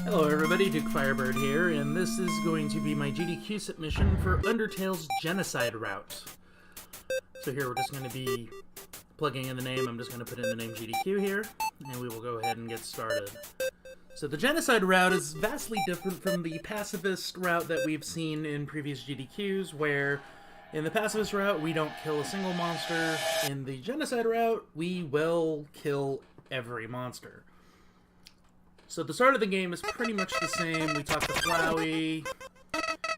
Hello everybody, Duke Firebird here, and this is going to be my GDQ submission for Undertale's Genocide route. So here we're just going to be plugging in the name. I'm just going to put in the name GDQ here, and we will go ahead and get started. So the Genocide route is vastly different from the pacifist route that we've seen in previous GDQs, where in the pacifist route we don't kill a single monster. In the Genocide route, we will kill every monster. So the start of the game is pretty much the same. We talk to Flowey.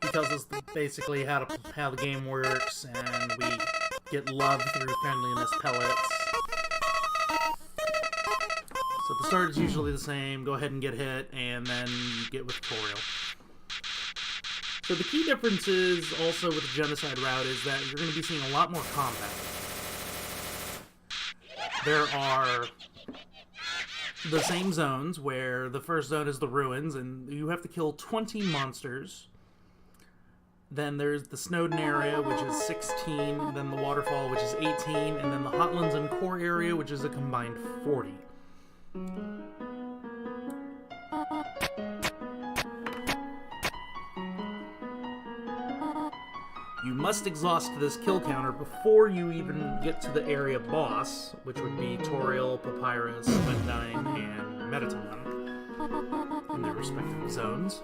He tells us basically how the game works, and we get love through friendliness pellets. So the start is usually the same. Go ahead and get hit, and then you get with tutorial. So the key difference is also with the Genocide route is that you're going to be seeing a lot more combat. There are the same zones, where the first zone is the ruins, and you have to kill 20 monsters. Then there's the Snowden area, which is 16, then the waterfall, which is 18, and then the Hotlands and Core area, which is a combined 40. You must exhaust this kill counter before you even get to the area boss, which would be Toriel, Papyrus, Vendine, and Metaton in their respective zones.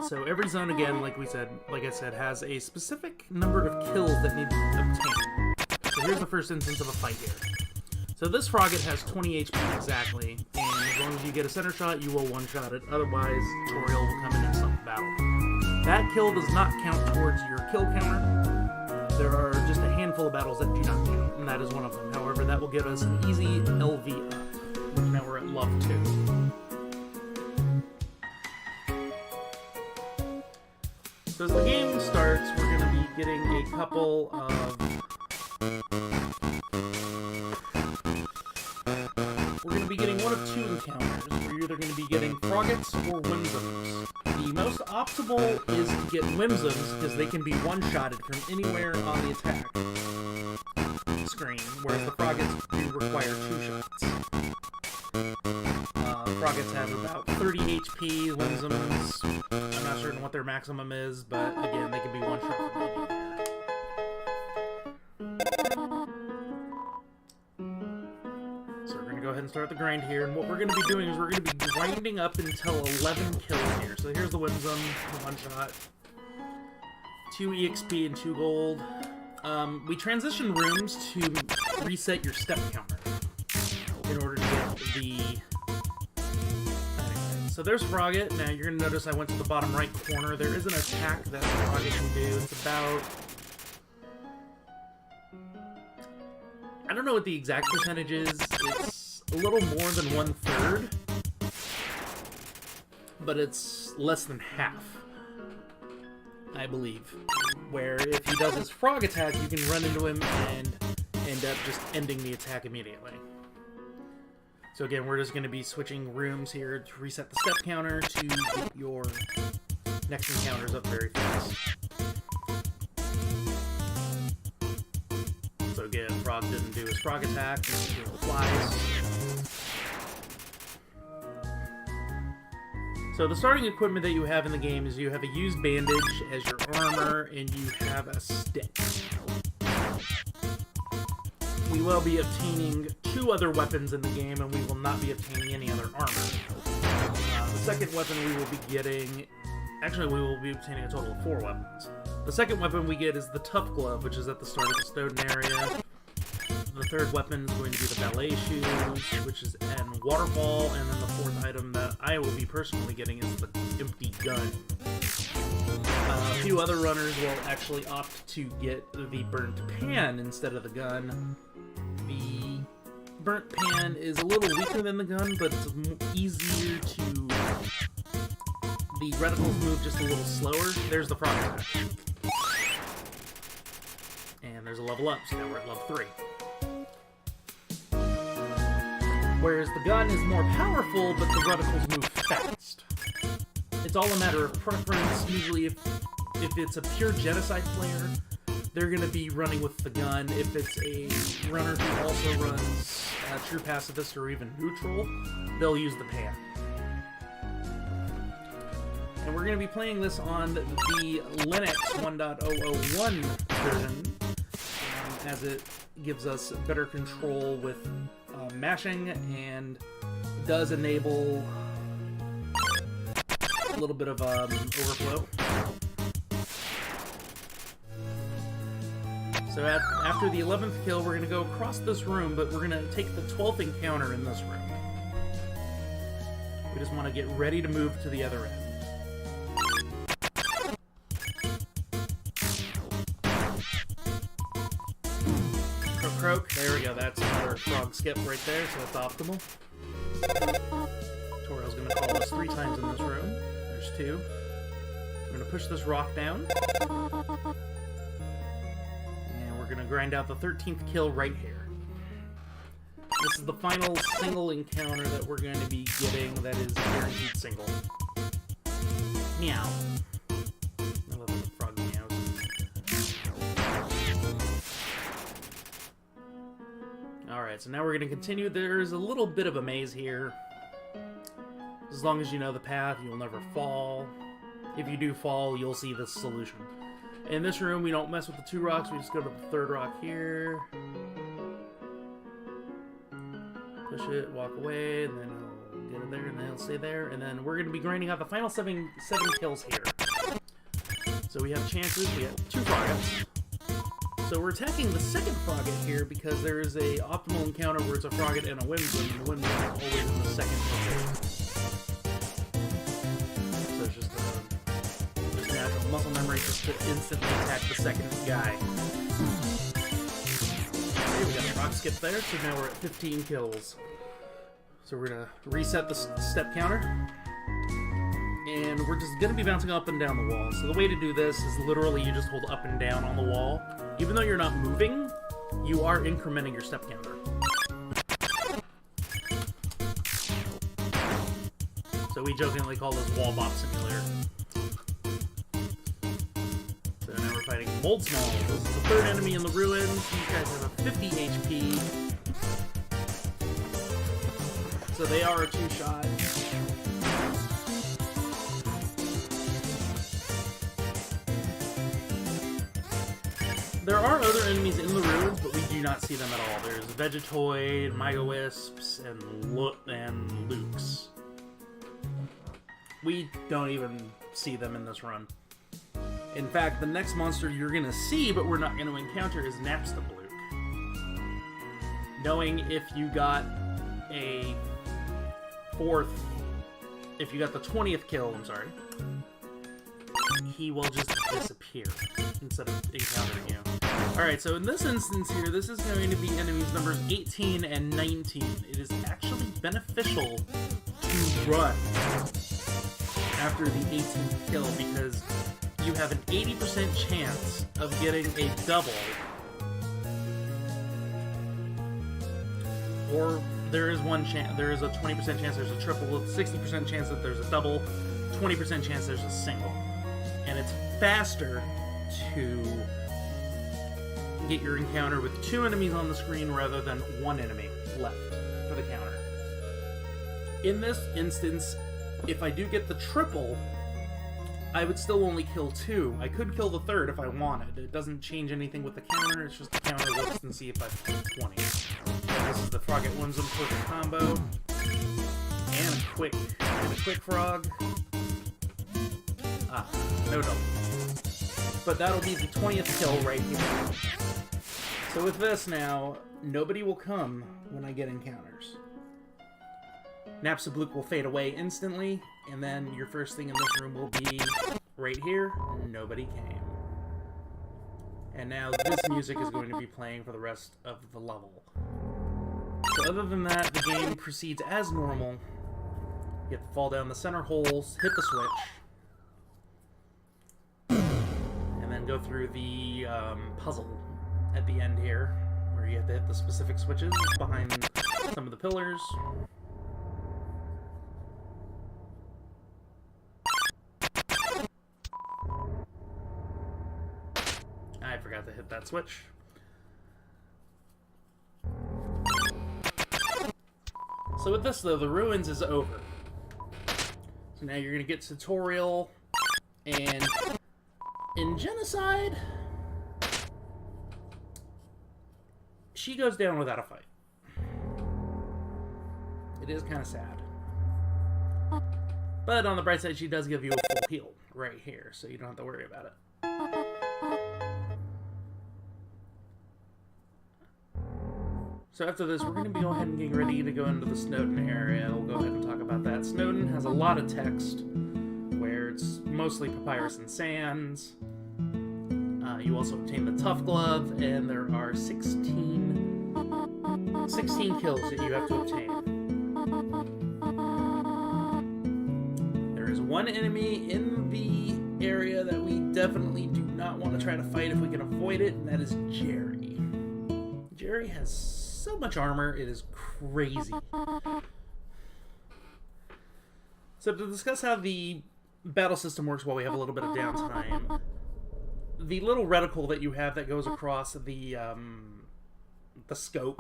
So every zone, again, like I said, has a specific number of kills that need to be obtained. So here's the first instance of a fight here. So this Frogget has 20 HP exactly, and as long as you get a center shot, you will one-shot it. Otherwise, Toriel will come in and stop the battle. That kill does not count towards your kill counter. There are just a handful of battles that do not count, and that is one of them. However, that will give us an easy LV up, which now we're at Love 2. So as the game starts, we're going to be getting a couple of... We're going to be getting one of two encounters. We're either going to be getting Froggets or Whimsims. The most optimal is to get Whimsims, because they can be one-shotted from anywhere on the attack screen, whereas the Froggets do require two shots. Froggets have about 30 HP, Whimsims, I'm not certain what their maximum is, but again, they can be one-shot from anywhere. Go ahead and start the grind here, and what we're going to be doing is we're going to be grinding up until 11 kills here. So here's the Whimsum, one shot, 2 EXP and 2 gold. We transition rooms to reset your step counter in order to get the... So there's Frogget. Now you're going to notice I went to the bottom right corner. There is an attack that Frogget can do. It's about... I don't know what the exact percentage is. It's a little more than 1/3, but it's less than half, I believe. Where if he does his frog attack, you can run into him and end up just ending the attack immediately. So again, we're just going to be switching rooms here to reset the step counter to get your next encounters up very fast. So again, Frog didn't do his frog attack, just do the flies. So the starting equipment that you have in the game is you have a used bandage as your armor, and you have a stick. We will be obtaining 2 other weapons in the game, and we will not be obtaining any other armor. The second weapon we will be getting... Actually, we will be obtaining a total of 4 weapons. The second weapon we get is the Tough Glove, which is at the start of the Snowden area. The third weapon is going to be the Ballet Shoes, which is in Waterfall, and then the fourth item that I will be personally getting is the Empty Gun. A few other runners will actually opt to get the Burnt Pan instead of the gun. The Burnt Pan is a little weaker than the gun, but it's easier to... The reticles move just a little slower. There's the frog attack. And there's a level up, so now we're at level 3. Whereas the gun is more powerful, but the reticles move fast. It's all a matter of preference. Usually if it's a pure Genocide player, they're going to be running with the gun. If it's a runner who also runs true pacifist or even neutral, they'll use the pan. And we're going to be playing this on the Linux 1.001 version, as it gives us better control with mashing and does enable a little bit of overflow. So after the 11th kill, we're going to go across this room, but we're going to take the 12th encounter in this room. We just want to get ready to move to the other end. Croak. There we go. That's another frog skip right there, so that's optimal. Toriel's going to call us 3 times in this room. There's 2. We're going to push this rock down. And we're going to grind out the 13th kill right here. This is the final single encounter that we're going to be getting that is guaranteed single. Meow. I love the frog meows. Alright, so now we're going to continue. There's a little bit of a maze here. As long as you know the path, you'll never fall. If you do fall, you'll see the solution. In this room, we don't mess with the 2 rocks. We just go to the 3rd rock here. Push it, walk away, and then he'll get it there, and then he'll stay there. And then we're going to be grinding out the final 7 kills here. So we have chances. We have 2 froggets. So we're attacking the 2nd frogget here because there is a optimal encounter where it's a frogget and a windbloom, and the windbloom is always in the 2nd frogget. So it's just natural muscle memory just to instantly attack the 2nd guy. Okay, we got a rock skip there, so now we're at 15 kills. So we're gonna reset the step counter. And we're just gonna be bouncing up and down the wall. So the way to do this is literally you just hold up and down on the wall. Even though you're not moving, you are incrementing your step counter. So we jokingly call this Wall Bop Simulator. So now we're fighting Mold Small. This is the 3rd enemy in the ruins. These guys have a 50 HP. So they are a 2-shot. There are other enemies in the ruins, but we do not see them at all. There's Vegetoid, Mygowisps, and Lukes. We don't even see them in this run. In fact, the next monster you're going to see, but we're not going to encounter, is Napstabluke. Knowing if you got a 4th... If you got the 20th kill, I'm sorry, he will just disappear instead of encountering you. Alright, so in this instance here, this is going to be enemies numbers 18 and 19. It is actually beneficial to run after the 18th kill because you have an 80% chance of getting a double, or there is one chance, there is a 20% chance there's a triple, 60% chance that there's a double, 20% chance there's a single. And it's faster to get your encounter with 2 enemies on the screen rather than 1 enemy left for the counter. In this instance, if I do get the triple, I would still only kill 2. I could kill the 3rd if I wanted. It doesn't change anything with the counter, it's just the counter looks and see if I've killed 20. So this is the Frogget Whimsum perfect combo. And a quick frog. Ah, no double. But that'll be the 20th kill right here. So with this now, nobody will come when I get encounters. Napstabluke will fade away instantly, and then your first thing in this room will be right here, nobody came. And now this music is going to be playing for the rest of the level. So other than that, the game proceeds as normal. You have to fall down the center holes, hit the switch, and then go through the puzzle at the end here, where you have to hit the specific switches behind some of the pillars. I forgot to hit that switch. So with this, though, the ruins is over. So now you're going to get tutorial, and in Genocide, she goes down without a fight. It is kind of sad. But on the bright side, she does give you a full heal right here, so you don't have to worry about it. So after this, we're going to be going ahead and getting ready to go into the Snowden area. We'll go ahead and talk about that. Snowden has a lot of text, where it's mostly papyrus and sands. You also obtain the Tough Glove, and there are 16 kills that you have to obtain. There is one enemy in the area that we definitely do not want to try to fight if we can avoid it, and that is Jerry. Jerry has so much armor, it is crazy. So to discuss how the battle system works while we have a little bit of downtime, the little reticle that you have that goes across the scope,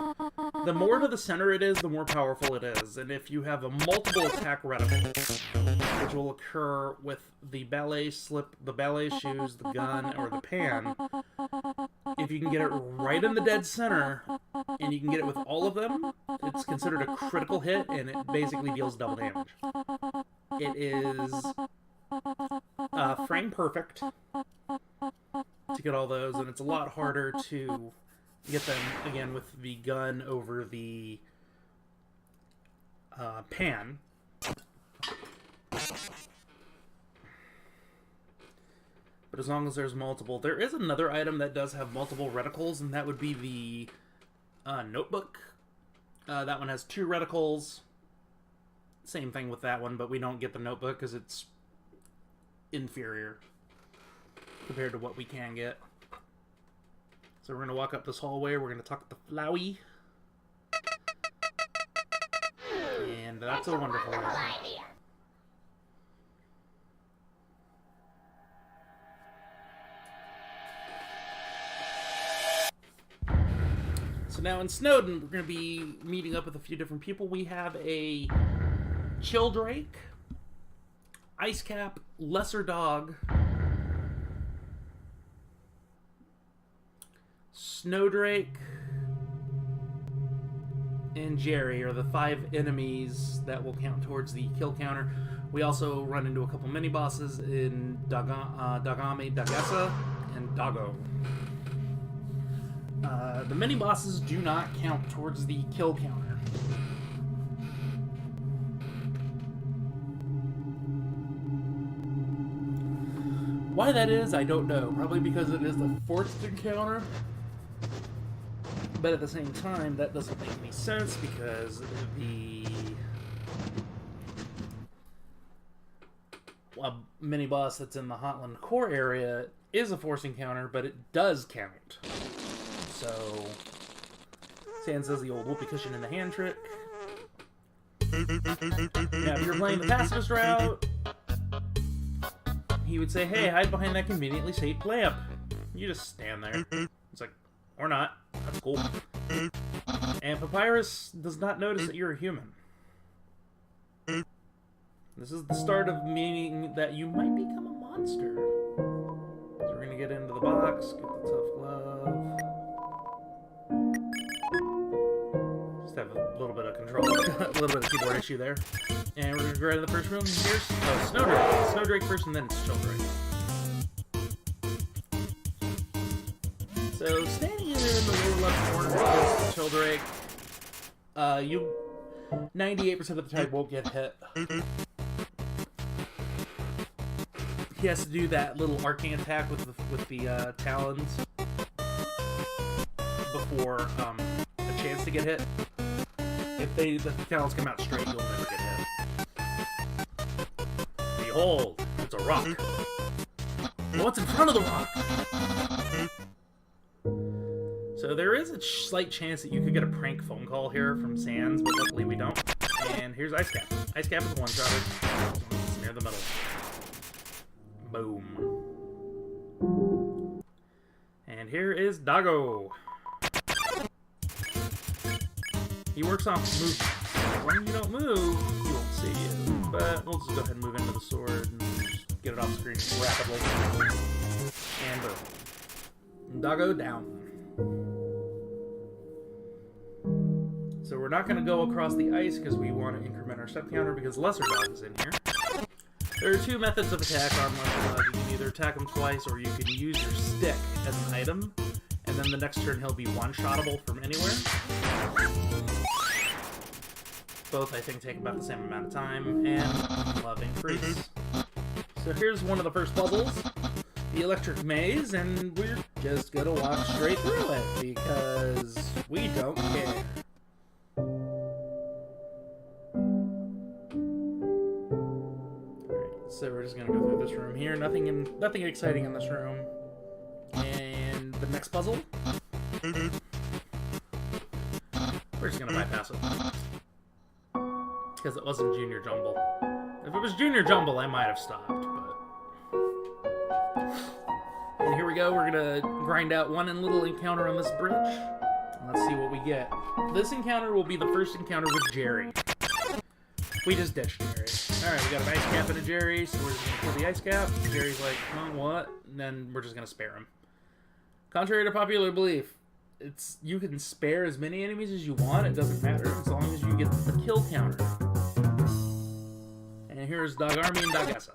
the more to the center it is, the more powerful it is. And if you have a multiple attack reticle, which will occur with the ballet slip, the ballet shoes, the gun, or the pan, if you can get it right in the dead center, and you can get it with all of them, it's considered a critical hit, and it basically deals double damage. It is frame perfect to get all those, and it's a lot harder to get them, again, with the gun over the pan. But as long as there's multiple, there is another item that does have multiple reticles, and that would be the notebook. That one has 2 reticles. Same thing with that one, but we don't get the notebook because it's inferior compared to what we can get. So we're going to walk up this hallway. We're going to talk to Flowey. And that's a wonderful idea. So now in Snowden, we're going to be meeting up with a few different people. We have a Childrake, Icecap, Lesser Dog, Snowdrake, and Jerry are the 5 enemies that will count towards the kill counter. We also run into a couple mini-bosses in Dagame, Dagessa, and Dago. The mini-bosses do not count towards the kill counter. Why that is, I don't know. Probably because it is the 4th encounter. But at the same time, that doesn't make any sense because the mini-boss that's in the Hotland Core area is a force encounter, but it does count. So, Sans does the old whoopee cushion in the hand trick. Now, if you're playing the pacifist route, he would say, hey, hide behind that conveniently shaped lamp. You just stand there. It's like, or not. That's cool. And Papyrus does not notice that you're a human. This is the start of meaning that you might become a monster. So we're going to get into the box, get the tough glove. Just have a little bit of control, a little bit of keyboard issue there. And we're going to go right to the first room. Here's Snowdrake. Snowdrake first and then Childrake. So standing in there in the lower left corner is Childrake. You 98% of the time won't get hit. He has to do that little arcing attack with the talons before a chance to get hit. If the talons come out straight, you'll never get hit. Behold, it's a rock. What's in front of the rock? So there is a slight chance that you could get a prank phone call here from Sans, but luckily we don't. And here's Icecap. Icecap is a one-shotter. It's near the middle. Boom. And here is Dago. He works off movement. as long as you don't move, he won't see you. But we'll just go ahead and move into the sword and just get it off screen rapidly. And boom. Doggo down. So we're not going to go across the ice because we want to increment our step counter because Lesser Dog is in here. There are two methods of attack on Lesser Dog. You can either attack him twice or you can use your stick as an item. And then the next turn he'll be one-shottable from anywhere. Both, I think, take about the same amount of time, and love increase. So here's one of the first puzzles, the electric maze, and we're just gonna walk straight through it, because we don't care. Alright, so we're just gonna go through this room here, nothing exciting in this room. And the next puzzle, we're just gonna bypass it. Because it wasn't Junior Jumble. If it was Junior Jumble, I might have stopped, but... And here we go, we're gonna grind out one little encounter on this bridge. And let's see what we get. This encounter will be the first encounter with Jerry. We just ditched Jerry. Alright, we got an ice cap and a Jerry, so we're just gonna kill the ice cap. Jerry's like, oh, what? And then we're just gonna spare him. Contrary to popular belief, you can spare as many enemies as you want, it doesn't matter, as long as you get the kill counter. And here's Dog Army and Dogessa.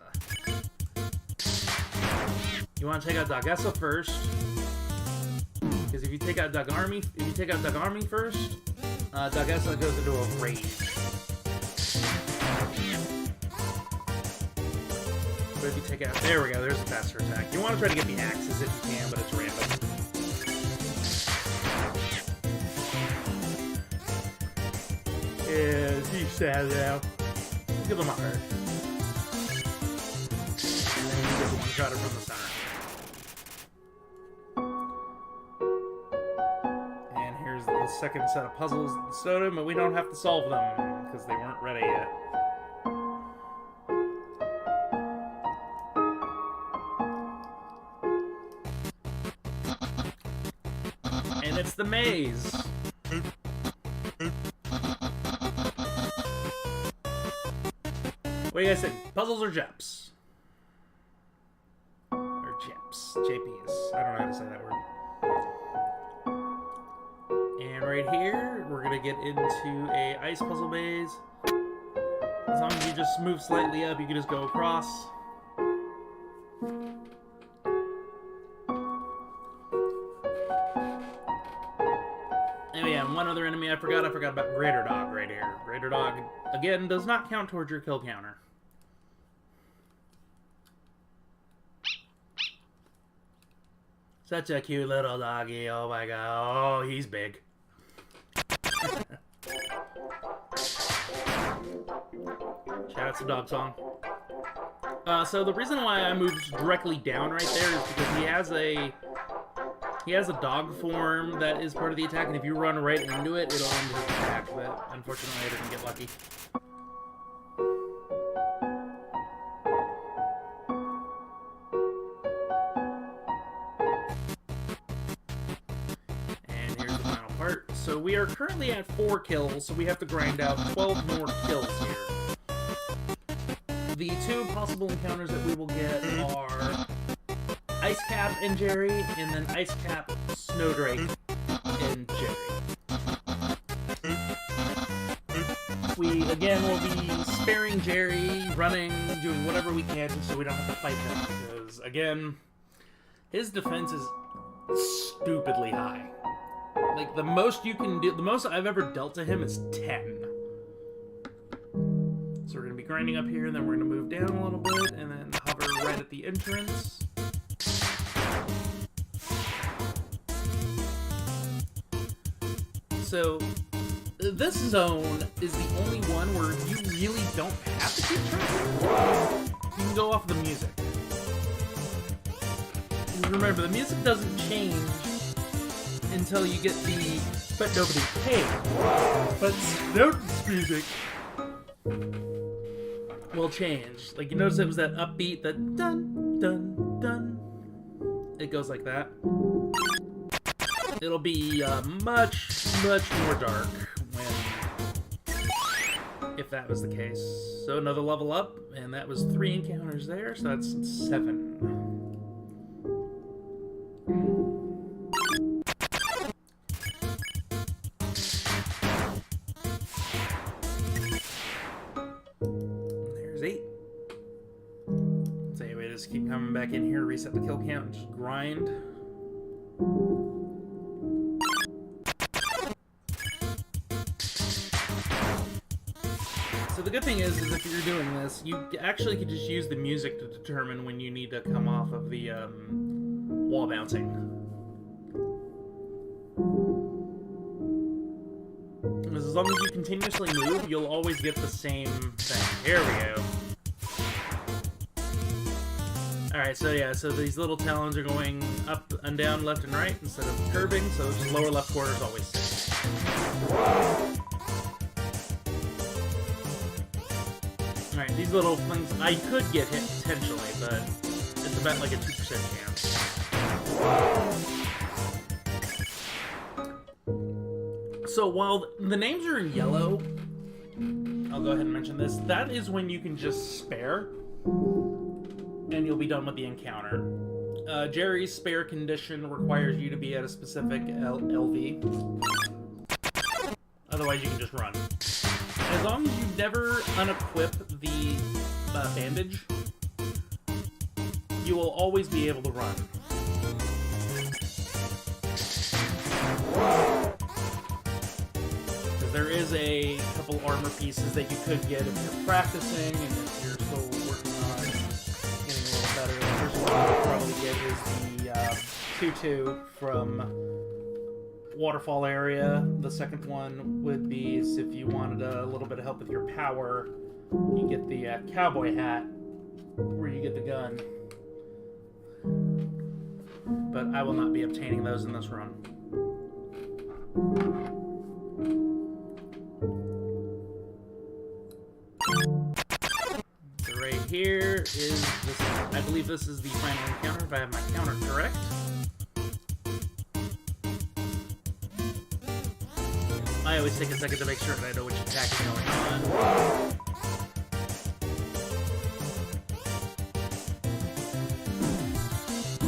You want to take out Dogessa first, because if you take out Dog Army first, Dogessa goes into a rage. But if you take out, there we go, there's a faster attack. You want to try to get the axes if you can, but it's random. Yeah, he's sad now. Give him a heart. And then you get one-shot it from the center. And here's the second set of puzzles in Soda, but we don't have to solve them, because they weren't ready yet. And it's the maze! What do you guys think? Puzzles or Jeps? Or Jeps. JPs. I don't know how to say that word. And right here, we're gonna get into a ice puzzle maze. As long as you just move slightly up, you can just go across. And yeah, one other enemy I forgot about Greater Dog right here. Greater Dog, again, does not count towards your kill counter. Such a cute little doggy, oh my god, oh, he's big. Shout out to Dog Song. So the reason why I moved directly down right there is because he has a dog form that is part of the attack, and if you run right into it, it'll end his attack, but unfortunately I didn't get lucky. And here's the final part. So we are currently at 4 kills, so we have to grind out 12 more kills here. The 2 possible encounters that we will get are Ice Cap and Jerry, and then Ice Cap, Snowdrake, and Jerry. We, again, will be sparing Jerry, running, doing whatever we can so we don't have to fight him, because, again, his defense is stupidly high. Like, the most you can do, the most I've ever dealt to him is 10. So we're going to be grinding up here, and then we're going to move down a little bit, and then hover right at the entrance. So, this zone is the only one where you really don't have to keep track. You can go off the music. And remember, the music doesn't change until you get the but nobody paid. But Snowden's music will change. Like, you notice it was that upbeat, that dun, dun, dun. It goes like that. It'll be much more dark if that was the case. So another level up, and that was 3 encounters there, so that's 7. There's 8. So anyway, just keep coming back in here, reset the kill count, and just grind. So the good thing is if you're doing this, you actually can just use the music to determine when you need to come off of the wall bouncing. Because as long as you continuously move, you'll always get the same thing. Here we go. Alright, so yeah, so these little talons are going up and down, left and right, instead of curving, so just lower left corner is always safe. Alright, these little things, I could get hit potentially, but it's about like a 2% chance. So while the names are in yellow, I'll go ahead and mention this, that is when you can just spare, and you'll be done with the encounter. Jerry's spare condition requires you to be at a specific LV. Otherwise, you can just run. As long as you never unequip the bandage, you will always be able to run. Because there is a couple armor pieces that you could get if you're practicing and if you're still working on getting a little better. The first one you'll probably get is the 2-2 from waterfall area. The second one would be if you wanted a little bit of help with your power, you get the cowboy hat where you get the gun. But I will not be obtaining those in this run. So right here is this, I believe this is the final encounter if I have my counter correct. I always take a second to make sure that I know which attack is going on.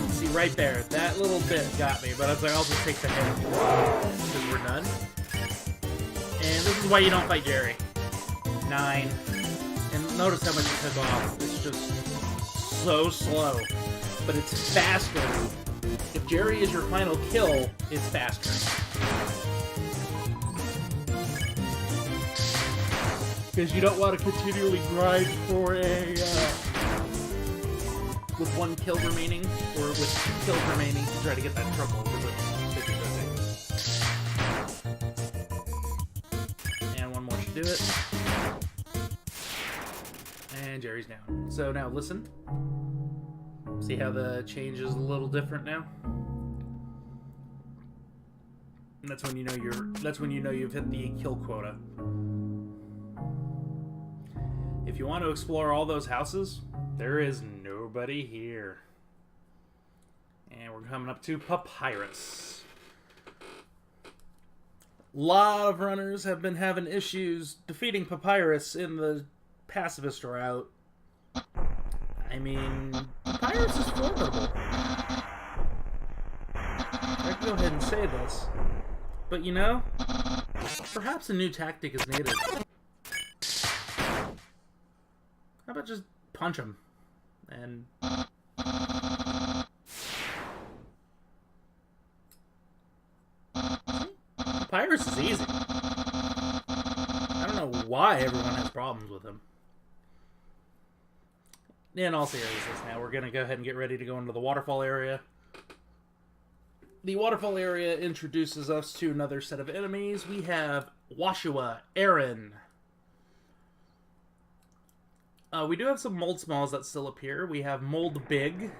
See, right there, that little bit got me, but I was like, I'll just take the hit because we're done. And this is why you don't fight Jerry. 9. And notice how much it took off. It's just so slow. But it's faster. If Jerry is your final kill, it's faster. Because you don't want to continually grind for a, with 1 kill remaining, or with 2 kills remaining to try to get that triple, because it's 50-50. And 1 more should do it. And Jerry's down. So now listen. See how the change is a little different now? And that's when you know you've hit the kill quota. If you want to explore all those houses, there is nobody here. And we're coming up to Papyrus. A lot of runners have been having issues defeating Papyrus in the pacifist route. I mean, Papyrus is formidable. I can go ahead and say this. But you know, perhaps a new tactic is needed. How about just punch him? And Papyrus is easy. I don't know why everyone has problems with him. In all seriousness, now we're going to go ahead and get ready to go into the waterfall area. The waterfall area introduces us to another set of enemies. We have Washua, Aaron. We do have some mold smalls that still appear. We have Mold Big.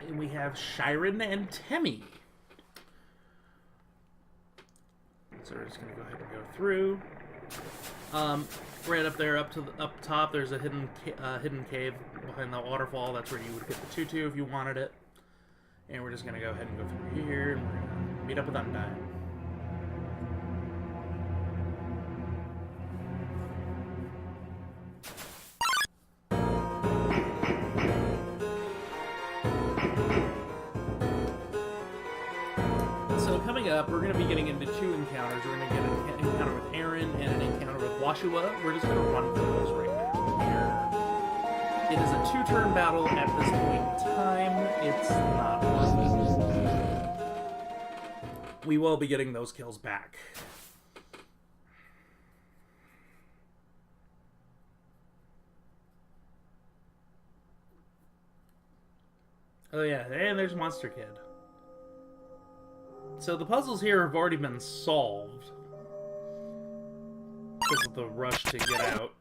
And we have Shiren and Temmie. So we're just going to go ahead and go through. Right up there, up top, there's a hidden cave behind the waterfall. That's where you would get the 2-2 if you wanted it. And we're just going to go ahead and go through here, and we're going to meet up with Undyne. So coming up, we're going to be getting into two encounters. We're going to get an encounter with Aaron and an encounter with Washua. We're just going to run through those right now. It is a 2-turn battle at this point in time. It's not working. We will be getting those kills back. Oh yeah, and there's Monster Kid. So the puzzles here have already been solved because of the rush to get out.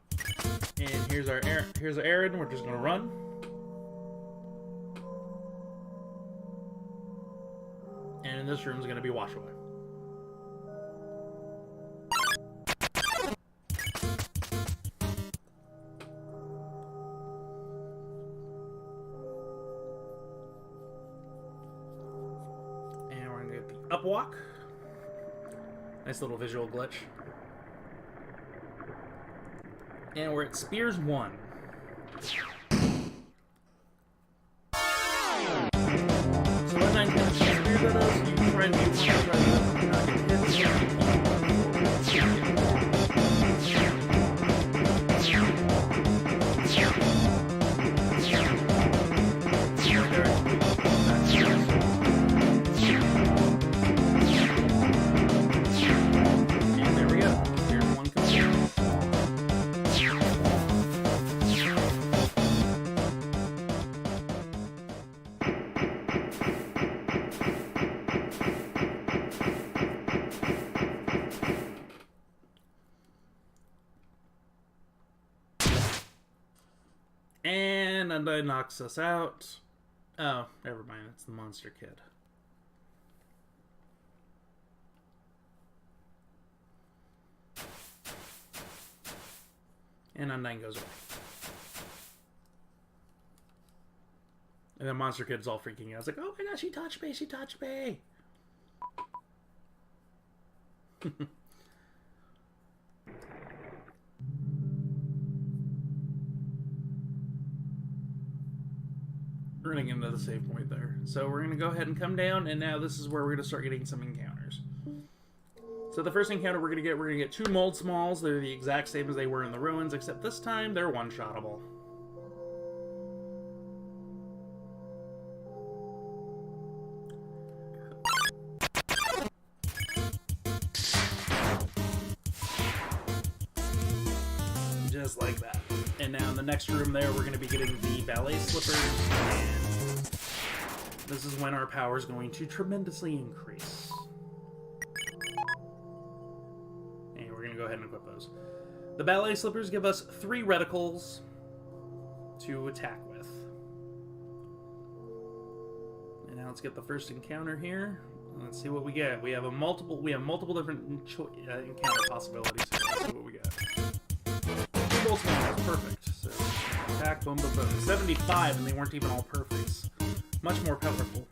And here's our Aaron. We're just gonna run. And in this room is gonna be Washaway. Upwalk. Nice little visual glitch. And we're at Spears 1. So when I catch Spears at us, you can try and do one try and Undyne knocks us out. Oh, never mind. It's the Monster Kid. And Undyne goes away. And then Monster Kid's all freaking out. It's like, oh my gosh, she touched me, she touched me. We're going to get into the save point there. So we're going to go ahead and come down, and now this is where we're going to start getting some encounters. So the first encounter we're going to get 2 mold smalls. They're the exact same as they were in the ruins, except this time they're one-shottable. Just like that. And now in the next room there, we're going to be getting the ballet slippers, and this is when our power is going to tremendously increase. And we're going to go ahead and equip those. The ballet slippers give us 3 reticles to attack with. And now let's get the first encounter here. Let's see what we get. We have multiple different encounter possibilities here. Let's see what we get. That's perfect. So attack, boom, boom, boom. 75, and they weren't even all perfects. Much more powerful.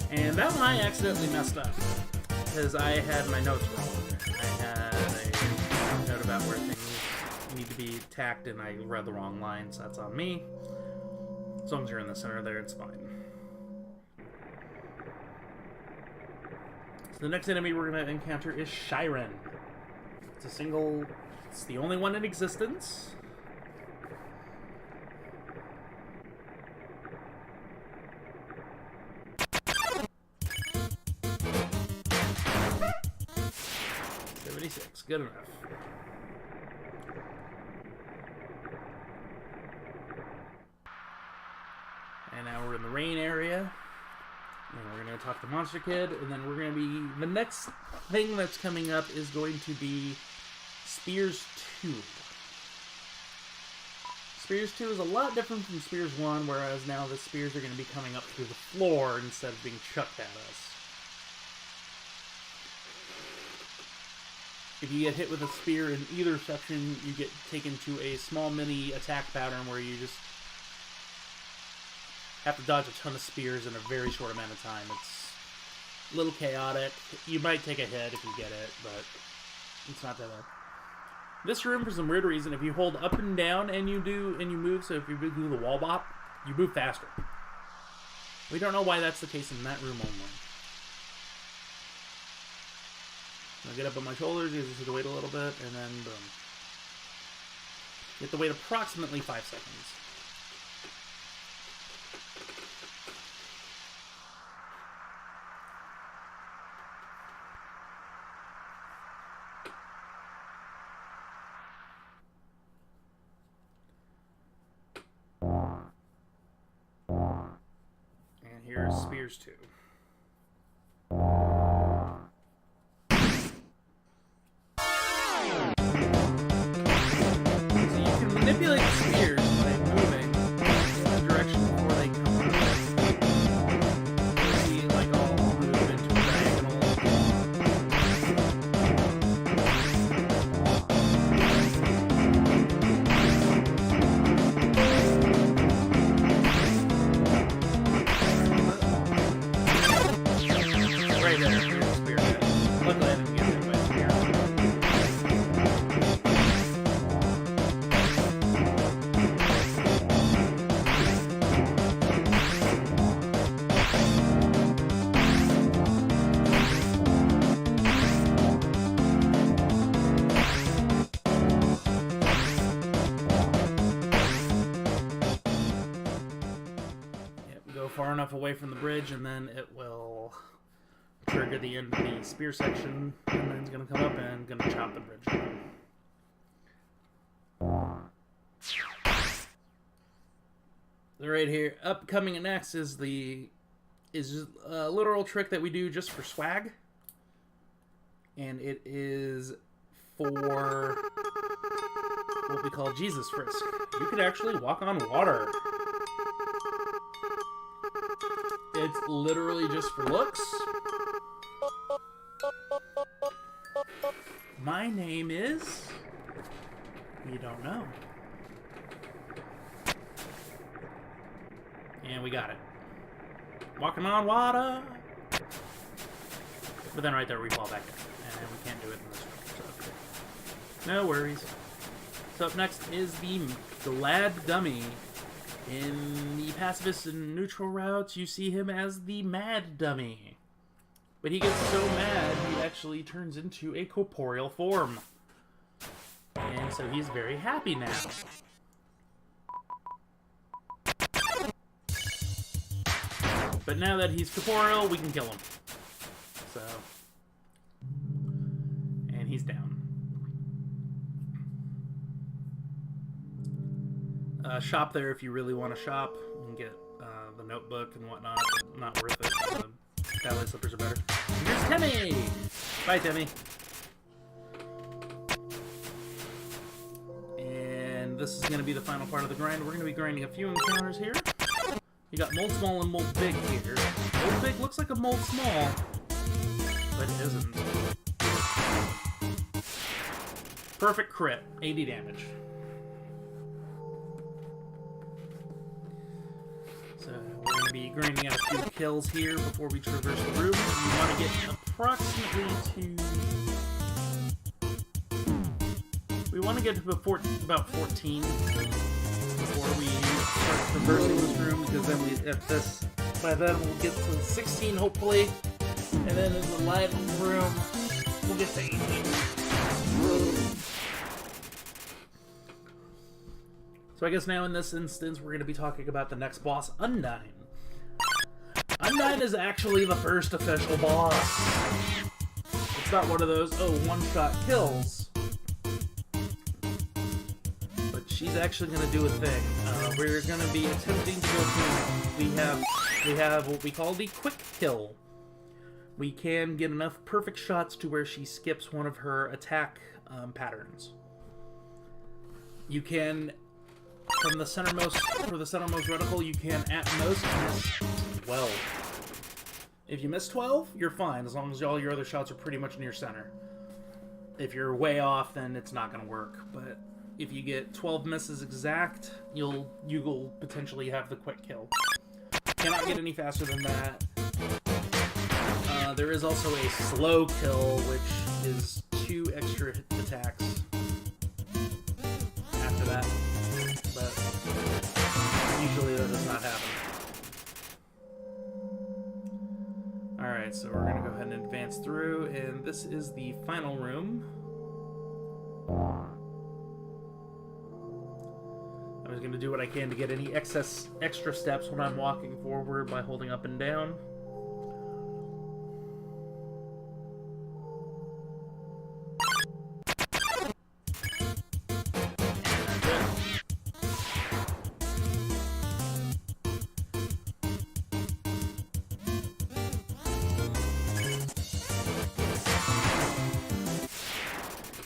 And that one I accidentally messed up because I had my notes wrong. I had a note about where things need to be attacked, and I read the wrong line, so that's on me. As long as you're in the center there, it's fine. So the next enemy we're going to encounter is Shiren. It's the only one in existence. $76, good enough. And now we're in the rain area. And we're going to talk to Monster Kid, and then we're going to be... The next thing that's coming up is going to be Spears 2. Spears 2 is a lot different from Spears 1, whereas now the spears are going to be coming up through the floor instead of being chucked at us. If you get hit with a spear in either section, you get taken to a small mini attack pattern where you just have to dodge a ton of spears in a very short amount of time. It's a little chaotic. You might take a hit if you get it, but it's not that bad. This room, for some weird reason, if you hold up and down and you move, so if you do the wall bop, you move faster. We don't know why that's the case in that room only. I'll get up on my shoulders, you just have to wait a little bit, and then boom. You have to wait approximately 5 seconds. And here's Spears 2. Manipulate the spears by moving in the direction before they come out. See, like, I'll move into a diagonal. Right there, here's the spear head. Luckily, I didn't get hit by a spear. Far enough away from the bridge, and then it will trigger the end of the spear section, and then it's going to come up and going to chop the bridge down. So right here, upcoming next is a literal trick that we do just for swag, and it is for what we call Jesus Frisk. You could actually walk on water. It's literally just for looks. My name is... You don't know. And we got it. Walking on water. But then right there we fall back in. And we can't do it in this room. So. No worries. So up next is the Glad Dummy. In the pacifist and neutral routes, you see him as the Mad Dummy. But he gets so mad, he actually turns into a corporeal form. And so he's very happy now. But now that he's corporeal, we can kill him. So... And he's down. Shop there if you really want to shop. You can get the notebook and whatnot. Not worth it. Ballet slippers are better. And here's Timmy! Bye, Timmy. And this is going to be the final part of the grind. We're going to be grinding a few encounters here. You got Mold Small and Mold Big here. Mold Big looks like a Mold Small, but it isn't. Perfect crit. 80 damage. So we're going to be grinding out a few kills here before we traverse the room. We want to get approximately to... We want to get to about 14 before we start traversing this room, because then by then we'll get to 16 hopefully, and then in the light room we'll get to 18. So I guess now in this instance we're going to be talking about the next boss, Undyne. Undyne is actually the first official boss. It's not one of those, oh, one-shot kills. But she's actually going to do a thing. We're going to be attempting to go through... We have what we call the quick kill. We can get enough perfect shots to where she skips one of her attack patterns. You can... For the centermost reticle, you can at most miss 12. If you miss 12, you're fine, as long as all your other shots are pretty much near center. If you're way off, then it's not going to work. But if you get 12 misses exact, you will potentially have the quick kill. Cannot get any faster than that. There is also a slow kill, which is 2 extra attacks after that. But usually that does not happen. Alright, so we're going to go ahead and advance through, and this is the final room. I'm just going to do what I can to get any extra steps when I'm walking forward by holding up and down.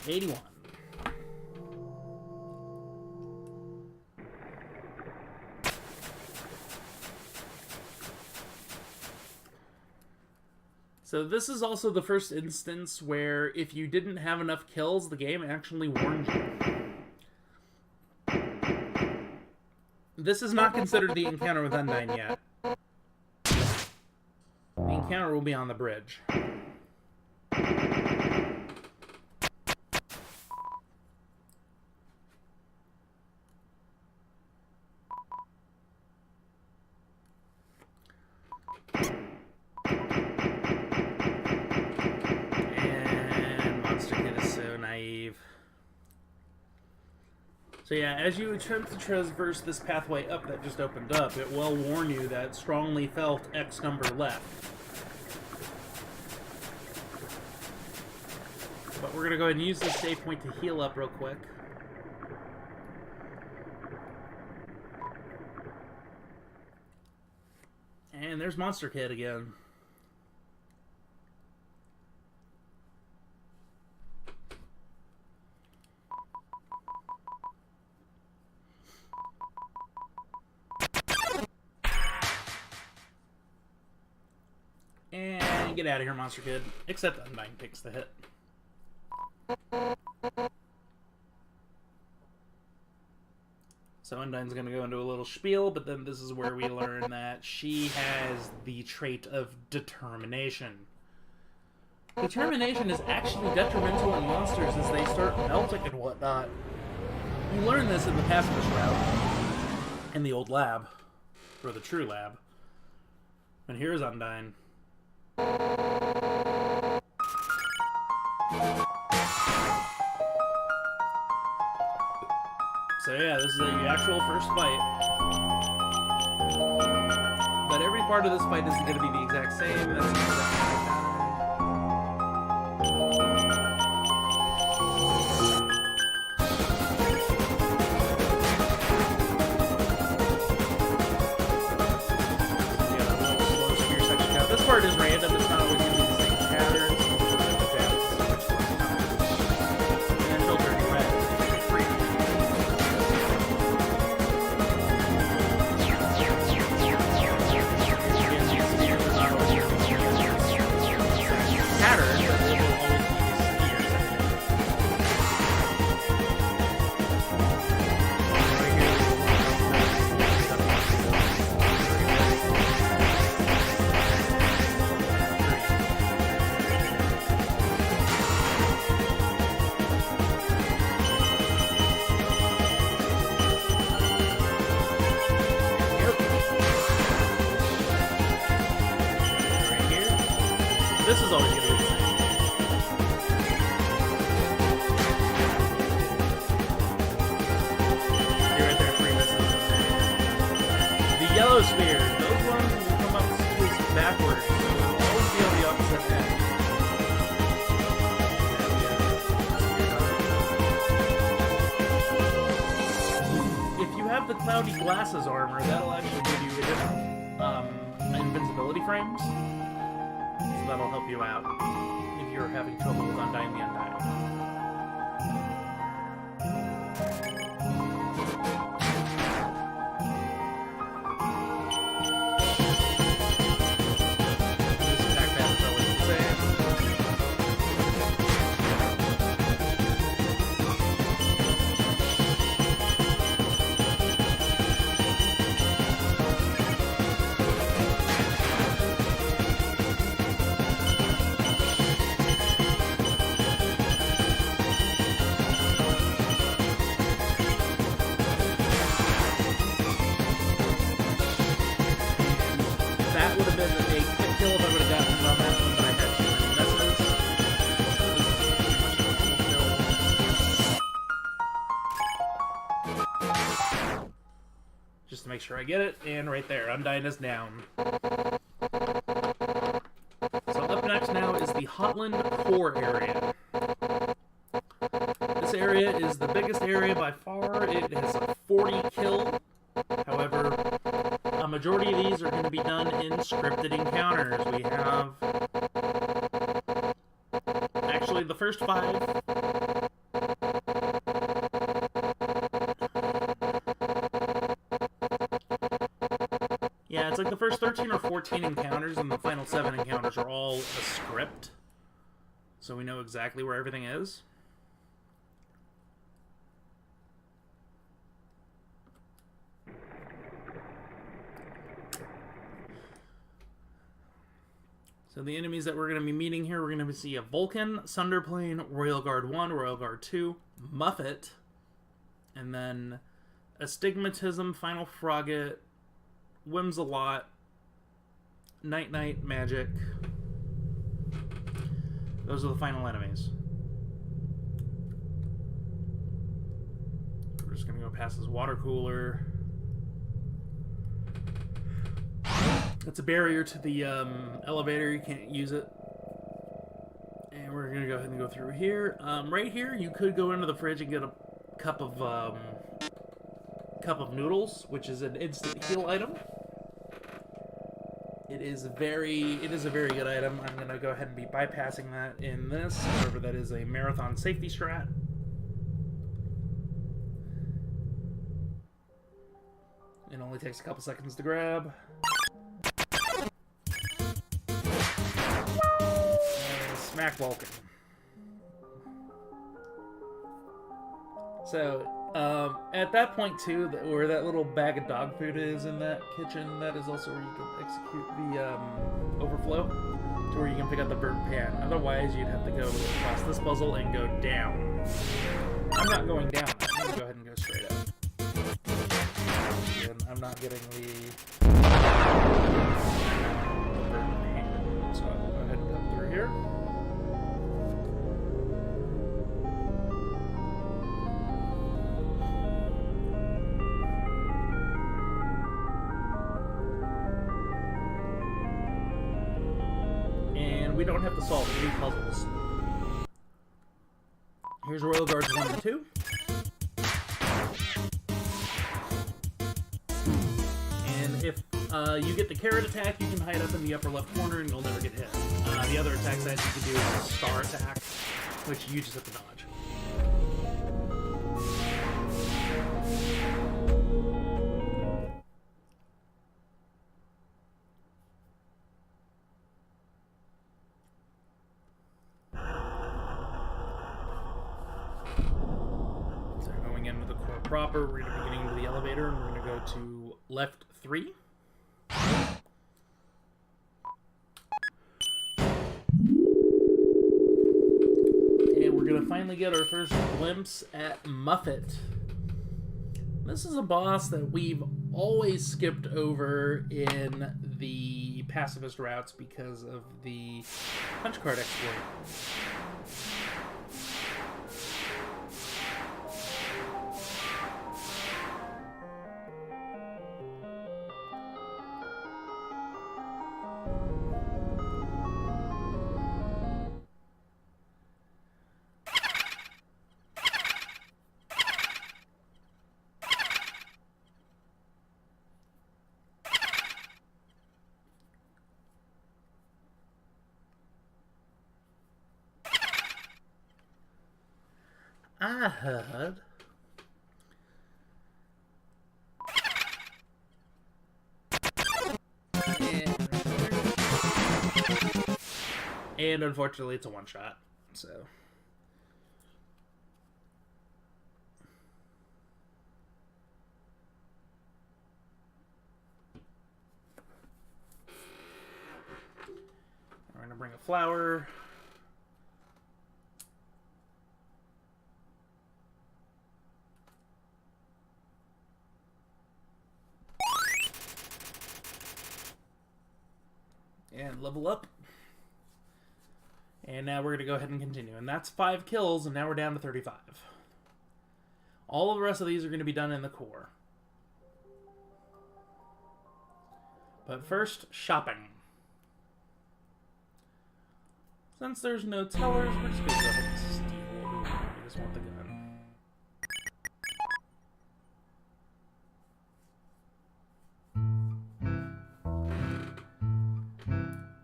And 81. So this is also the first instance where if you didn't have enough kills, the game actually warned you. This is not considered the encounter with Undyne yet. The encounter will be on the bridge. So yeah, as you attempt to traverse this pathway up that just opened up, it will warn you that strongly felt X number left. But we're going to go ahead and use this save point to heal up real quick. And there's Monster Kid again. And get out of here, Monster Kid. Except Undyne takes the hit. So Undyne's going to go into a little spiel, but then this is where we learn that she has the trait of determination. Determination is actually detrimental in monsters as they start melting and whatnot. You learn this in the pacifist route, in the old lab, or the true lab. And here's Undyne. So yeah, this is the actual first fight. But every part of this fight isn't going to be the exact same. That's the exact This part is random, it's not always going to be the same pattern. And then she'll turn red. Pattern, but it will always be spheres. This is always going to be the same. You're right there, 3 misses. The yellow spheres, those ones will come up backwards, so they'll always be on the opposite end. If you have the cloudy glasses armor, that'll actually give you additional invincibility frames. That'll help you out if you're having trouble with Undyne the Undyne. This attack path is always the same. sure I get it, and right there, Undyne is down. So up next now is the Hotland Core area. This area is the biggest area by far. It has a 40 kill. However, a majority of these are going to be done in scripted encounters. We have actually the first 5. Yeah, it's like the first 13 or 14 encounters and the final 7 encounters are all a script. So we know exactly where everything is. So the enemies that we're going to be meeting here, we're going to see a Vulcan, Sunderplane, Royal Guard 1, Royal Guard 2, Muffet, and then Astigmatism, Final Frogget, Whimsalot, Night Knight, Magic. Those are the final enemies. We're just going to go past this water cooler. It's a barrier to the elevator. You can't use it. And we're going to go ahead and go through here. Right here, you could go into the fridge and get a cup of noodles, which is an instant heal item. It is a very good item. I'm going to go ahead and be bypassing that in this. However, that is a marathon safety strat. It only takes a couple seconds to grab. Smack Vulcan. So, at that point too, where that little bag of dog food is in that kitchen, that is also where you can execute the overflow, to where you can pick up the burnt pan. Otherwise, you'd have to go across this puzzle and go down. I'm not going down. I'm going to go ahead and go straight up. And I'm not getting the burnt pan. So I'll go ahead and come through here. We don't have to solve any puzzles. Here's Royal Guards 1 and 2. And if you get the carrot attack, you can hide up in the upper left corner and you'll never get hit. The other attacks that you can do is a star attack, which you just have to dodge. Proper, we're going to be getting into the elevator and we're going to go to left 3. And we're going to finally get our first glimpse at Muffet. This is a boss that we've always skipped over in the pacifist routes because of the punch card exploit. I heard. And unfortunately, it's a one-shot, so. We're going to bring a flower. And level up. And now we're going to go ahead and continue. And that's 5 kills, and now we're down to 35. All of the rest of these are going to be done in the core. But first, shopping. Since there's no tellers, we're just gonna go ahead and steal. We just want the gun.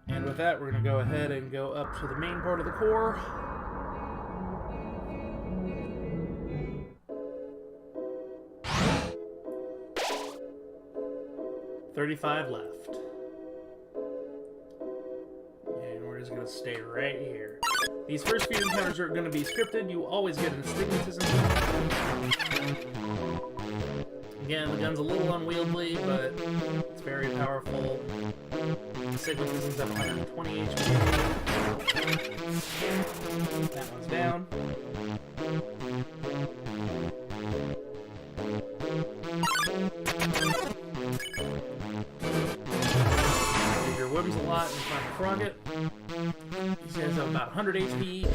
And with that, we're gonna go ahead and go up to the main part of the core. $35 left. And we're just going to stay right here. These first few encounters are going to be scripted. You always get an astigmatism. Again, the gun's a little unwieldy, but it's very powerful. Astigmatism's at 120 HP. That one's down. Whims a lot and trying to frog it. These guys have about 100 HP each.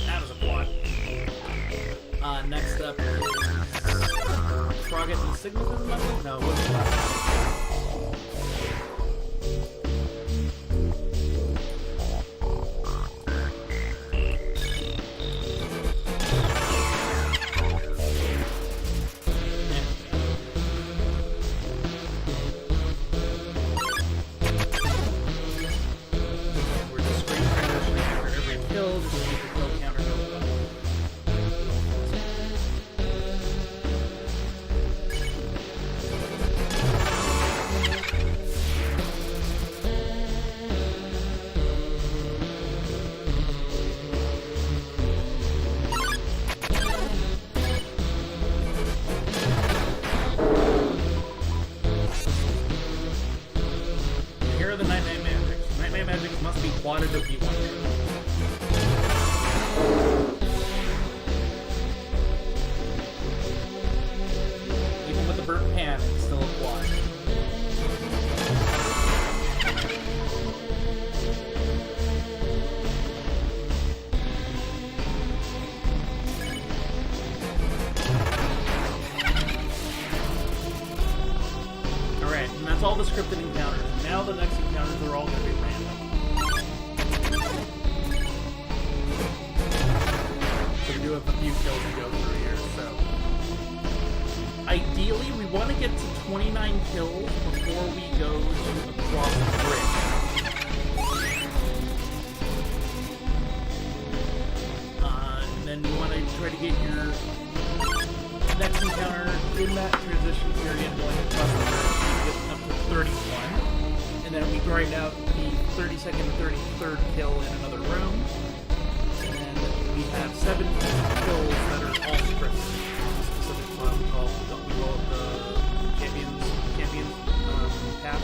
That was a quad. Next up is frog it and Sigmatism, I think? No, it wasn't the last one. Quantity to be one. Even with the burnt pan, it's still a quad. Alright, and that's all the scripted encounters. Now the next encounters are all going to be random. We do have a few kills to go through here, so ideally we want to get to 29 kills before we go to across the bridge. And then you want to try to get your next encounter in that transition period going across the bridge, get up to 31, and then we grind out the 32nd and 33rd kill in another room. We have 7 kills that are all scripted. Specific one called the champions path.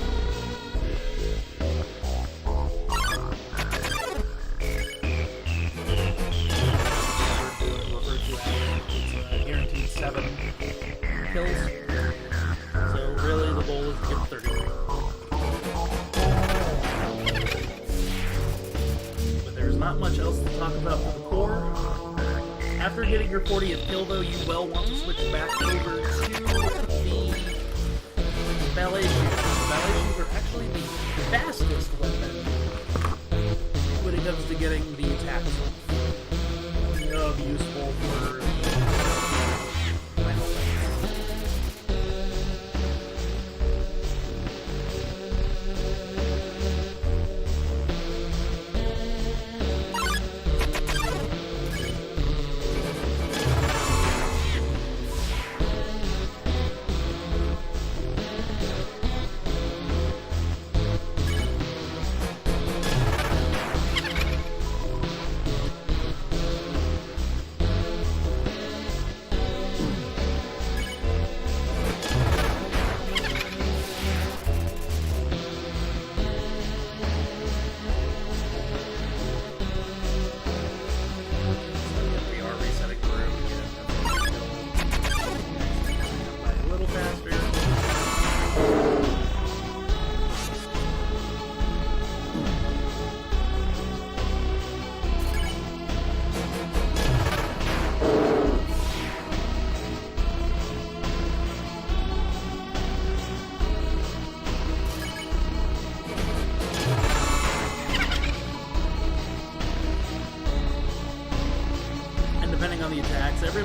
Referred to as it's guaranteed 7 kills. So really, the goal is to get 33. But there's not much else to talk about for the core. After getting your 40th kill, though, you will want to switch back over to the ballet shoes. The ballet shoes are actually the fastest weapon when it comes to getting the attacks off. They'll be useful for the final fight.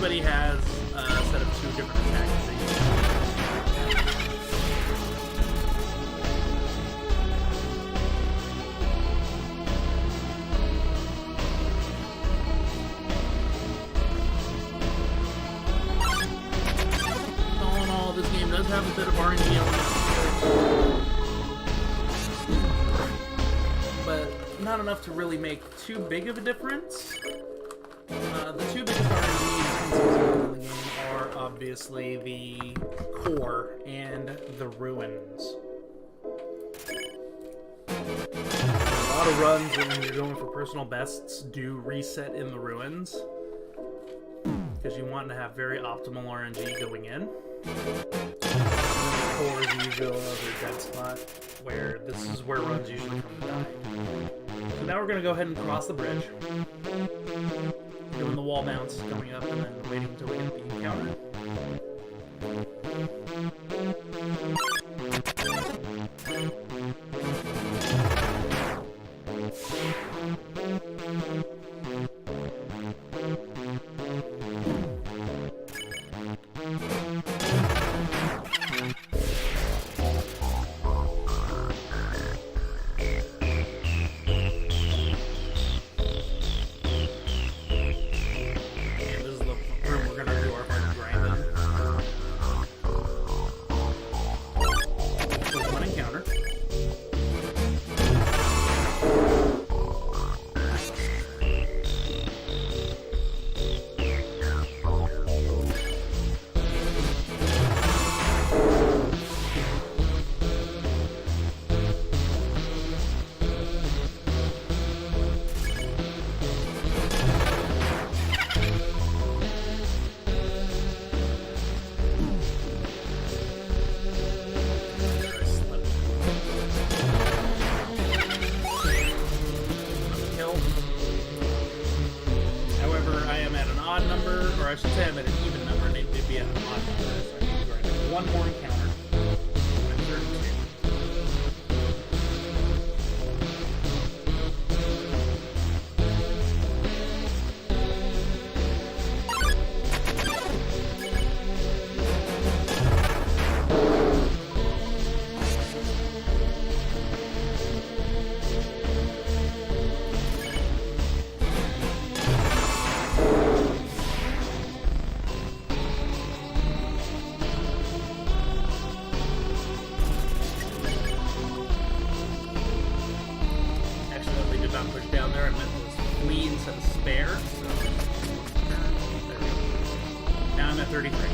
everybody has a set of 2 different attacks that you all in all, this game does have a bit of RNG elements, but not enough to really make too big of a difference. The 2 biggest RNG intensities in the game are obviously the core and the ruins. A lot of runs when you're going for personal bests do reset in the ruins, because you want to have very optimal RNG going in. And then the core is usually another dead spot, where this is where runs usually come to die. So now we're going to go ahead and cross the bridge. Doing the wall bounce, coming up, and then waiting until we get the encounter. I should say I'm at an even number, and it would be at an odd number. So I need to go ahead. One more encounter. I'm 32. Push down there. I meant to flee instead of spare. So there we go. Now I'm at 33.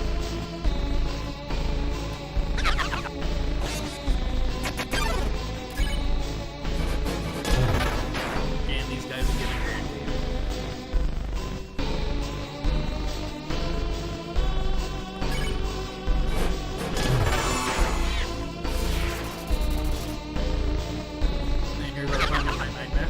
And these guys are getting guaranteed. And here's our final night magic.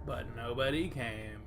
But nobody came.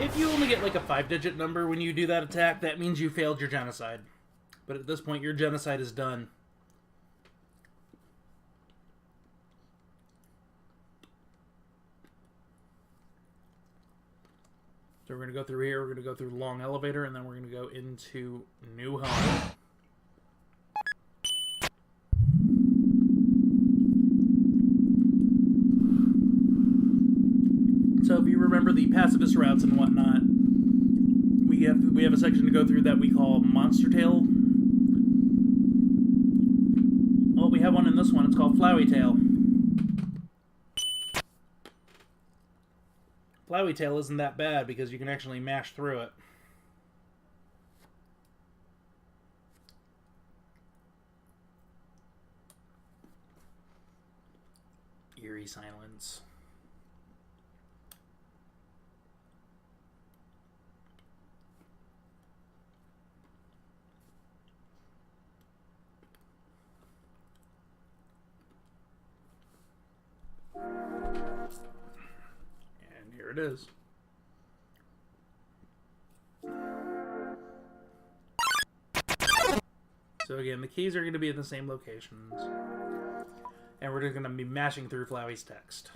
If you only get like a 5-digit number when you do that attack, that means you failed your genocide. But at this point, your genocide is done. So we're going to go through here, we're going to go through the long elevator, and then we're going to go into new home. So if you remember the pacifist routes and whatnot, we have a section to go through that we call Monster Tail. Well, we have one in this one, it's called Flowey Tail. Flowey Tail isn't that bad because you can actually mash through it. Eerie silence. And here it is. So again, the keys are going to be in the same locations. And we're just going to be mashing through Flowey's text.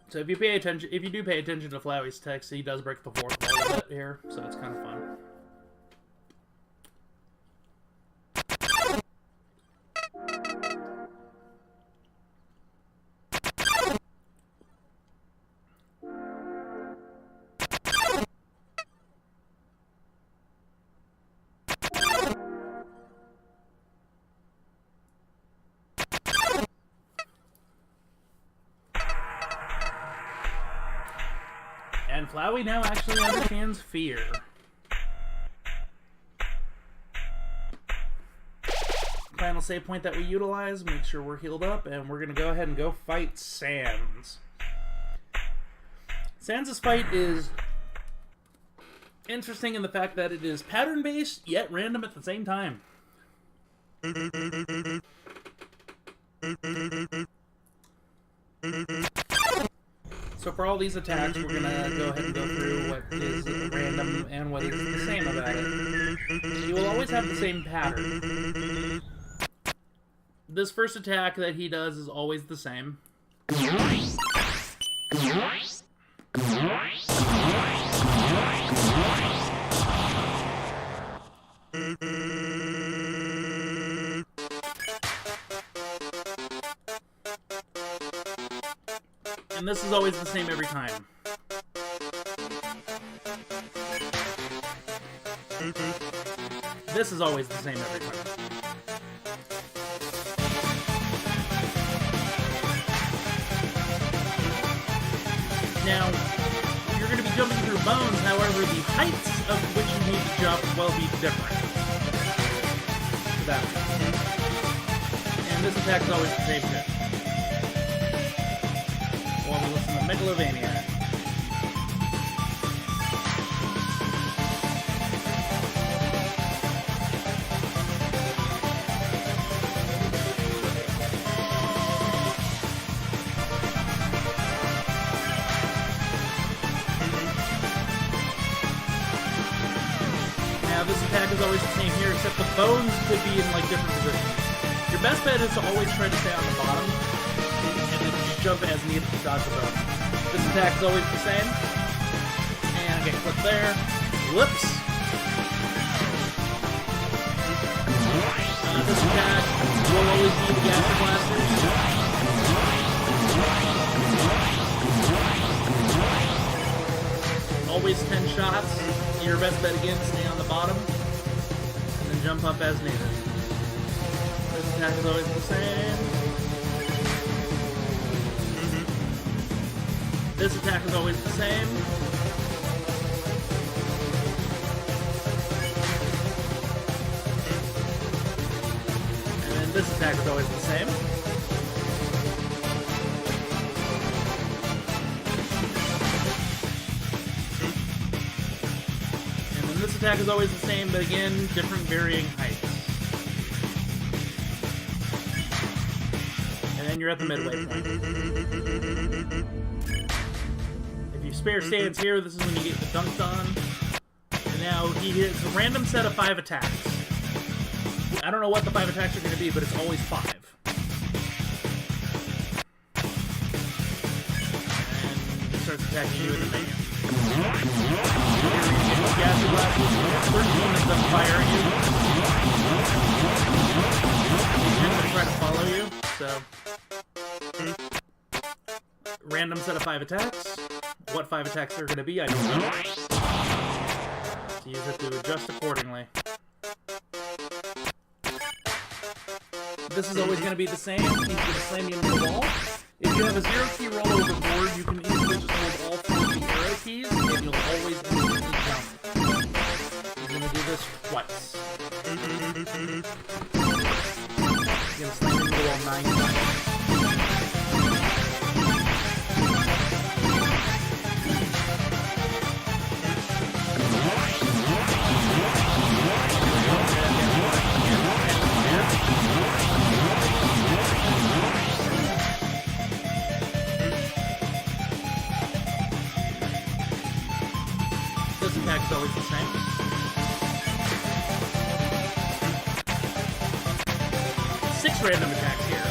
So if you pay attention, if you do pay attention to Flowey's text, he does break the fourth wall a bit here, so it's kind of fun. And Flowey now actually understands fear. Final save point that we utilize, make sure we're healed up, and we're going to go ahead and go fight Sans. Sans' fight is interesting in the fact that it is pattern-based, yet random at the same time. So for all these attacks, we're going to go ahead and go through what is random and what is the same about it. You will always have the same pattern. This first attack that he does is always the same. And this is always the same every time. This is always the same every time. Now, you're going to be jumping through bones, however, the heights of which you need to jump will be different. And this attack is always the same shit. While we listen to Megalovania. Now this attack is always the same here, except the bones could be in like different positions. Your best bet is to always try to stay on the bottom. Jump as needed to dodge the bone. This attack is always the same. And I get clipped there. Whoops. This attack will always be the Gaster Blasters. Always 10 shots. Your best bet again, stay on the bottom. And then jump up as needed. This attack is always the same. This attack is always the same. This attack is always the same. And then this attack is always the same, but again, different varying heights. And then you're at the midway point. If you spare stance here, this is when you get the dunked on. And now he hits a random set of 5 attacks. I don't know what the 5 attacks are going to be, but it's always 5. And he starts attacking you with the band. Gaster Blasters, 13 of them fire at you. And try to follow you, so... Random set of 5 attacks. What 5 attacks they're going to be, I don't know. So you have to adjust accordingly. This is always going to be the same. He's going to slam you into the wall. If you have a 0-key roll overboard, you can easily just hold all 4 of the arrow keys, and you'll always instantly jump. He's going to do this twice. He's going to slam you into the wall 9 times. This attack is always the same. Six random attacks here.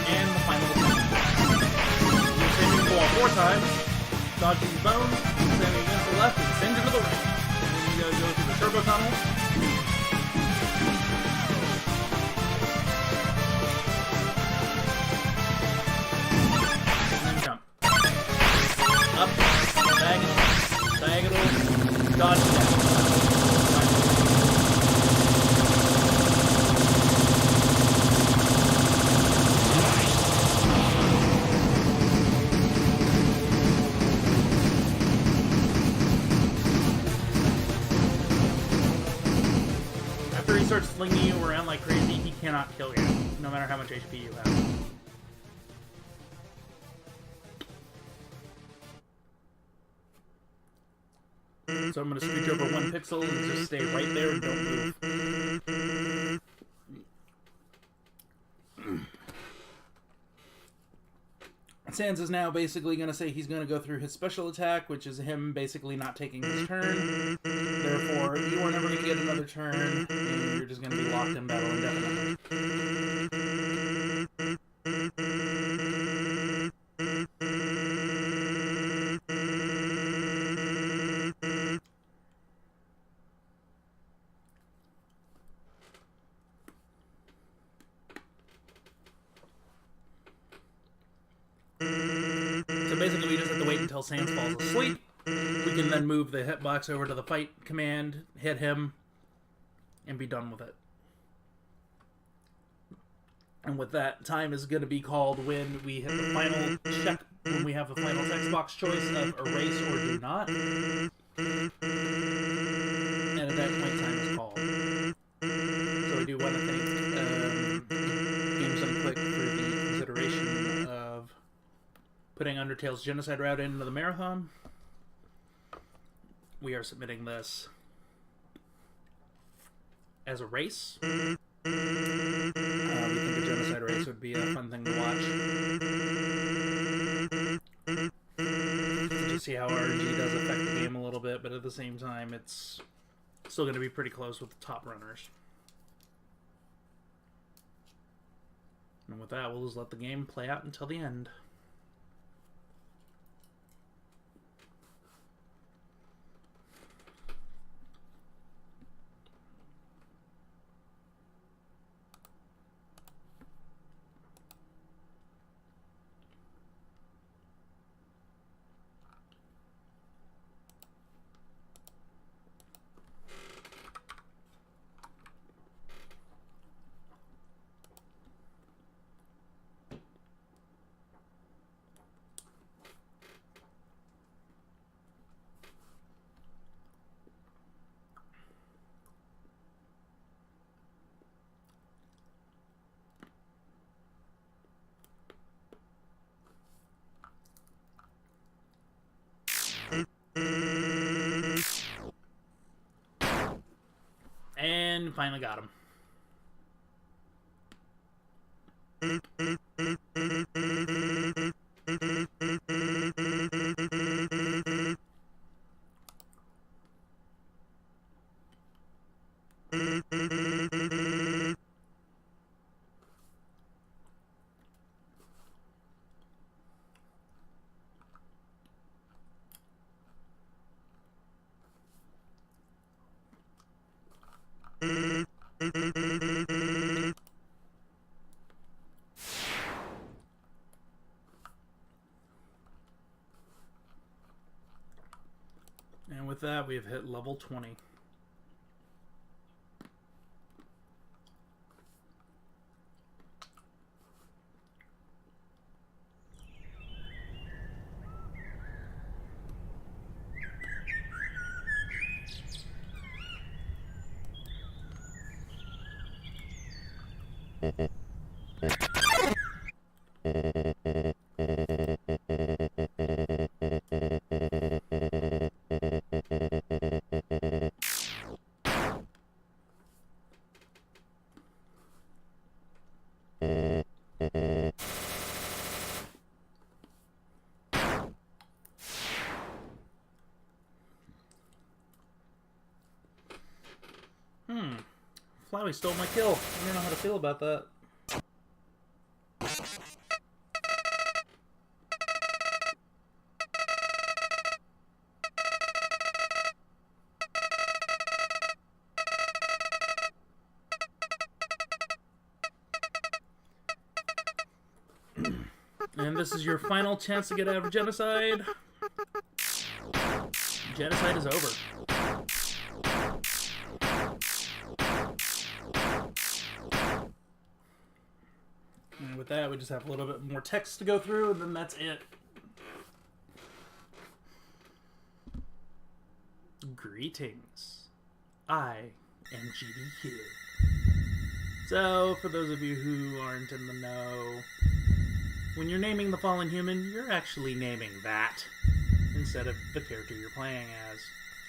And the final attack. You're saving the wall 4 times. Dodge these bones. Standing against the left and send you to the right. Go through the turbo tunnel. And then jump. Up, diagonal, dodge down. After he starts slinging you around like crazy, he cannot kill you, no matter how much HP you have. So I'm going to scooch over 1 pixel and just stay right there and don't move. Sans is now basically going to say he's going to go through his special attack, which is him basically not taking his turn. Therefore, you are never going to get another turn, and you're just going to be locked in battle indefinitely. So basically we just have to wait until Sans falls asleep. We can then move the hitbox over to the fight command, hit him, and be done with it. And with that, time is going to be called when we hit the final check, when we have the final text box choice of erase or do not. And at that point, time is called. So we do want to thank Games Unclick for the consideration of putting Undertale's genocide route into the marathon. We are submitting this as a race. We think a genocide race would be a fun thing to watch. Just to see how RNG does affect the game a little bit, but at the same time, it's still going to be pretty close with the top runners. And with that, we'll just let the game play out until the end. And finally got him. And with that, we've hit level 20. Flowey stole my kill. I don't know how to feel about that. And this is your final chance to get out of genocide. Genocide is over. And with that, we just have a little bit more text to go through, and then that's it. Greetings. I am GDQ. So, for those of you who aren't in the know, when you're naming the fallen human, you're actually naming that instead of the character you're playing as.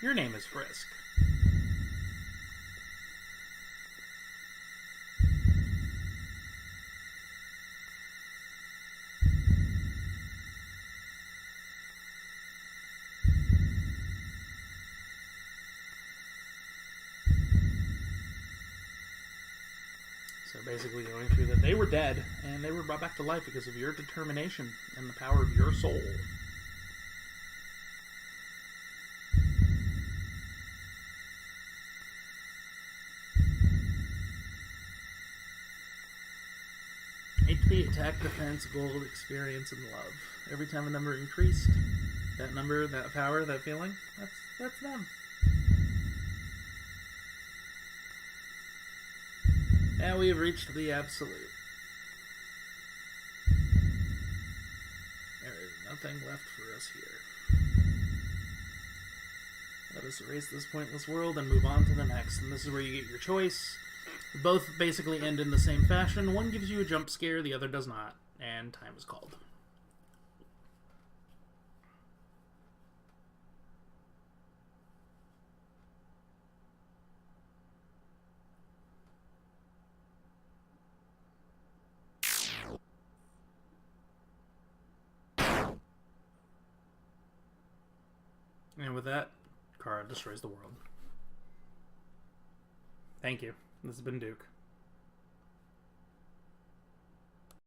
Your name is Frisk. So basically going through that they were dead, and they were brought back to life because of your determination and the power of your soul. HP, attack, defense, gold, experience, and love. Every time a number increased, that number, that power, that feeling, that's them. And we have reached the absolute. There is nothing left for us here. Let us erase this pointless world and move on to the next. And this is where you get your choice. Both basically end in the same fashion. One gives you a jump scare, the other does not. And time is called. And with that, Kara destroys the world. Thank you. This has been Duke.